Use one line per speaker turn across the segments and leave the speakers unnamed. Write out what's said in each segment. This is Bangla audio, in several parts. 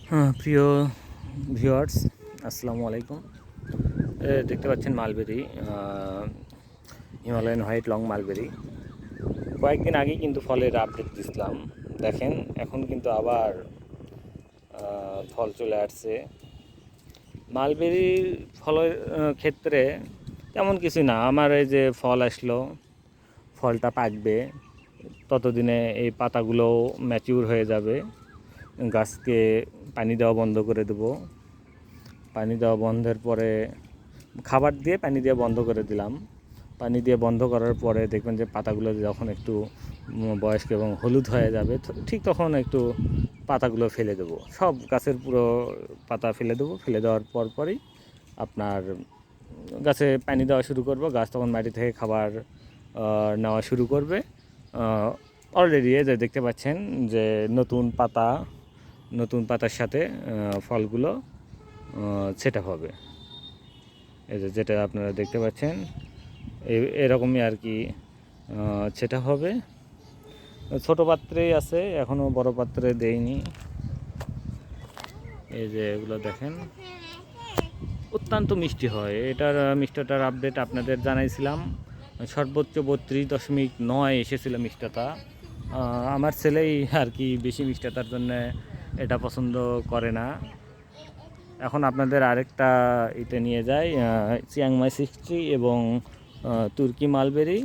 হ্যাঁ, প্রিয় ভিউয়ার্স, আসসালামু আলাইকুম। দেখতে পাচ্ছেন mulberry, Himalayan white long mulberry. কয়েকদিন আগেই কিন্তু ফলের আপডেট দিছিলাম। দেখেন এখন কিন্তু আবার ফল চলে আসছে। মালবেরির ফলের ক্ষেত্রে তেমন কিছু না। আমার এই যে ফল আসলো, ফলটা পাকবে, ততদিনে এই পাতাগুলো ম্যাচিউর হয়ে যাবে। গাছকে পানি দেওয়া বন্ধ করে দেবো। পানি দেওয়া বন্ধের পরে খাবার দিয়ে পানি দিয়ে বন্ধ করে দিলাম। পানি দিয়ে বন্ধ করার পরে দেখবেন যে পাতাগুলো যখন একটু বয়স্ক এবং হলুদ হয়ে যাবে, ঠিক তখন একটু পাতাগুলো ফেলে দেবো। সব গাছের পুরো পাতা ফেলে দেবো। ফেলে দেওয়ার পরই আপনার গাছে পানি দেওয়া শুরু করব। গাছ তখন মাটি থেকে খাবার নেওয়া শুরু করবে। অলরেডি যে দেখতে পাচ্ছেন যে নতুন পাতার সাথে ফলগুলো সেট আপ হবে। এই যে যেটা আপনারা দেখতে পাচ্ছেন এরকমই আর কি সেট আপ হবে। ছোটো পাত্রেই আছে, এখনও বড় পাত্রে দেইনি। এই যে এগুলো দেখেন, অত্যন্ত মিষ্টি হয়। এটার মিষ্টতার আপডেট আপনাদের জানাইছিলাম। সর্বোচ্চ 32.9 এসেছিল মিষ্টতা। আমার ছেলেই আর কি বেশি মিষ্টতার জন্য এটা পছন্দ করে না। এখন আপনাদের আরেকটা ইতে নিয়ে যাই, চিয়াংমাই 60 এবং তুর্কি মালবেরি।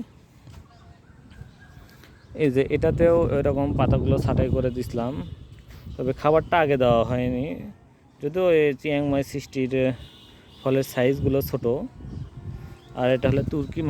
এই যে এটাতেও এরকম পাতাগুলো ছাঁটাই করে দিছিলাম, তবে খাবারটা আগে দেওয়া হয়নি। যদিও এই চিয়াংমাই 60-র ফলের সাইজগুলো ছোট, আর এটা হলো তুর্কি